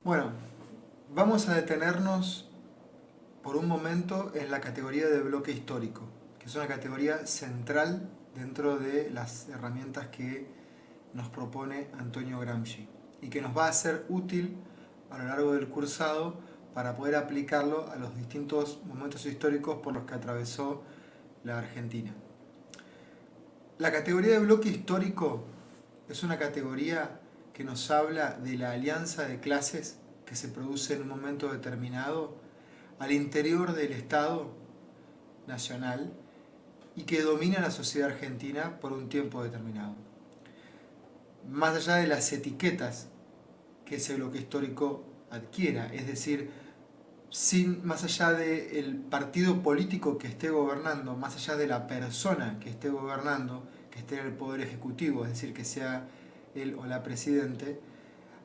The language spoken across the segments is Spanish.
Bueno, vamos a detenernos por un momento en la categoría de bloque histórico, que es una categoría central dentro de las herramientas que nos propone Antonio Gramsci y que nos va a ser útil a lo largo del cursado para poder aplicarlo a los distintos momentos históricos por los que atravesó la Argentina. La categoría de bloque histórico es una categoría que nos habla de la alianza de clases que se produce en un momento determinado al interior del Estado nacional y que domina la sociedad argentina por un tiempo determinado. Más allá de las etiquetas que ese bloque histórico adquiera, es decir, más allá del partido político que esté gobernando, más allá de la persona que esté gobernando, que esté en el poder ejecutivo, es decir, que sea él o la presidente,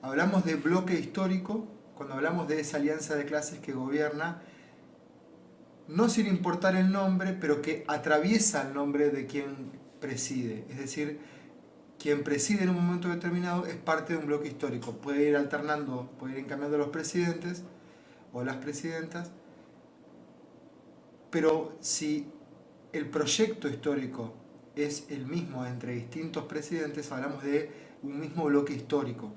hablamos de bloque histórico cuando hablamos de esa alianza de clases que gobierna, no sin importar el nombre, pero que atraviesa el nombre de quien preside. Es decir, quien preside en un momento determinado es parte de un bloque histórico. Puede ir alternando, puede ir cambiando los presidentes o las presidentas, pero si el proyecto histórico es el mismo entre distintos presidentes, hablamos de un mismo bloque histórico.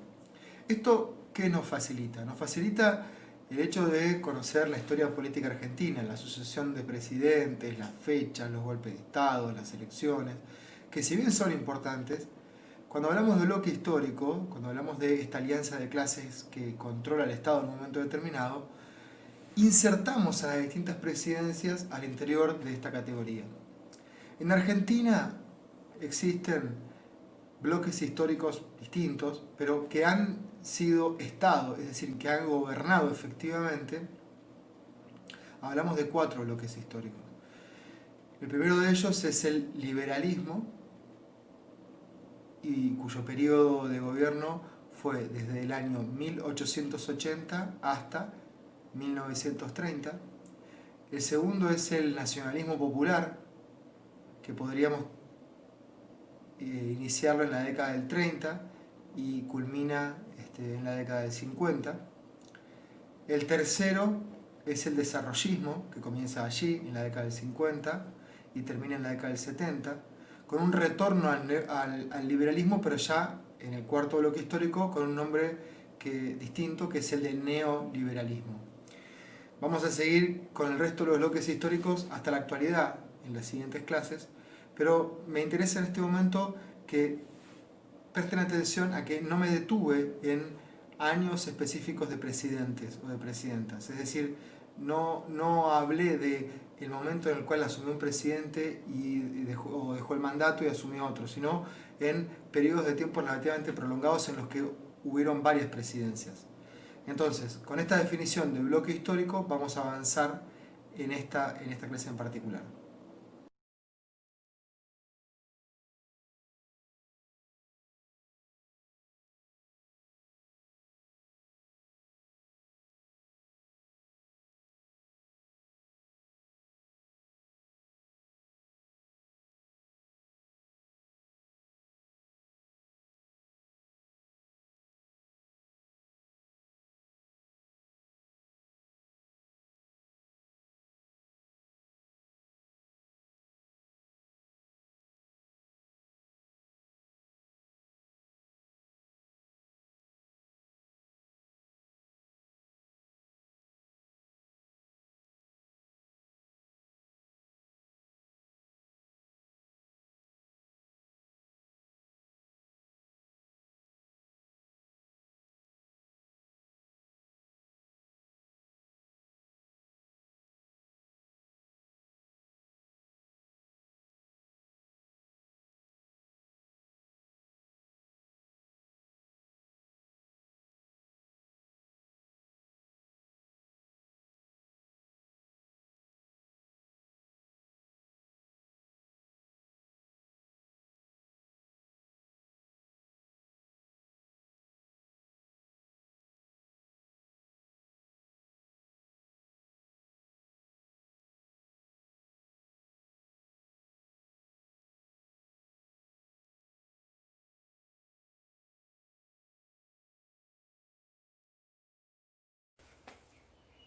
¿Esto qué nos facilita? Nos facilita el hecho de conocer la historia política argentina, la sucesión de presidentes, las fechas, los golpes de Estado, las elecciones, que si bien son importantes, cuando hablamos de bloque histórico, cuando hablamos de esta alianza de clases que controla el Estado en un momento determinado, insertamos a las distintas presidencias al interior de esta categoría. En Argentina existen bloques históricos distintos, pero que han sido Estado, es decir, que han gobernado efectivamente. Hablamos de 4 bloques históricos. El primero de ellos es el liberalismo, y cuyo periodo de gobierno fue desde el año 1880 hasta 1930. El segundo es el nacionalismo popular, que podríamos iniciarlo en la década del 30 y culmina en la década del 50. El tercero es el desarrollismo, que comienza allí, en la década del 50, y termina en la década del 70, con un retorno al liberalismo, pero ya en el cuarto bloque histórico, con un nombre distinto, que es el de neoliberalismo. Vamos a seguir con el resto de los bloques históricos hasta la actualidad, en las siguientes clases, pero me interesa en este momento que presten atención a que no me detuve en años específicos de presidentes o de presidentas. Es decir, no hablé de el momento en el cual asumió un presidente o dejó el mandato y asumió otro, sino en periodos de tiempo relativamente prolongados en los que hubieron varias presidencias. Entonces, con esta definición de bloque histórico vamos a avanzar en esta clase en particular.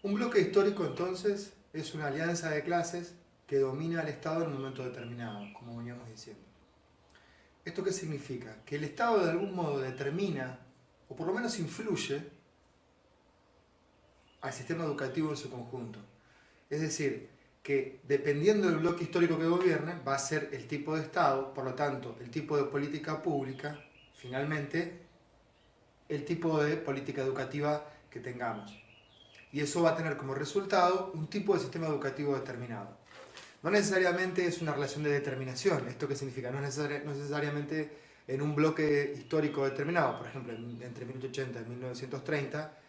Un bloque histórico entonces es una alianza de clases que domina al Estado en un momento determinado, como veníamos diciendo. ¿Esto qué significa? Que el Estado de algún modo determina, o por lo menos influye, al sistema educativo en su conjunto. Es decir, que dependiendo del bloque histórico que gobierne, va a ser el tipo de Estado, por lo tanto, el tipo de política pública, finalmente, el tipo de política educativa que tengamos. Y eso va a tener como resultado un tipo de sistema educativo determinado. No necesariamente es una relación de determinación. ¿Esto qué significa? No necesariamente en un bloque histórico determinado, por ejemplo, entre 1880 y 1930,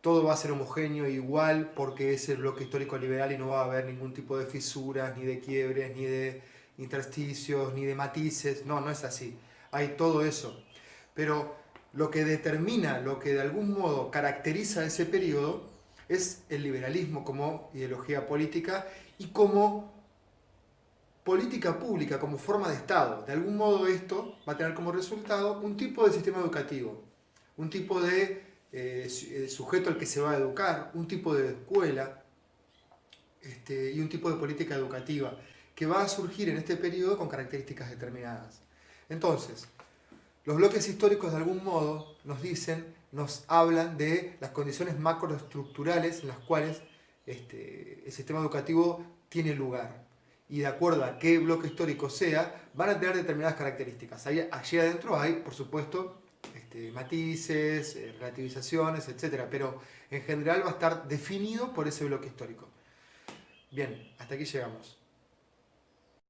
todo va a ser homogéneo e igual porque es el bloque histórico liberal y no va a haber ningún tipo de fisuras, ni de quiebres, ni de intersticios, ni de matices. No, no es así. Hay todo eso. Pero lo que determina, lo que de algún modo caracteriza ese periodo es el liberalismo como ideología política y como política pública, como forma de Estado. De algún modo esto va a tener como resultado un tipo de sistema educativo, un tipo de sujeto al que se va a educar, un tipo de escuela y un tipo de política educativa que va a surgir en este periodo con características determinadas. Entonces, los bloques históricos de algún modo nos dicen, nos hablan de las condiciones macroestructurales en las cuales el sistema educativo tiene lugar. Y de acuerdo a qué bloque histórico sea, van a tener determinadas características. Allí adentro hay, por supuesto, matices, relativizaciones, etc. Pero en general va a estar definido por ese bloque histórico. Bien, hasta aquí llegamos.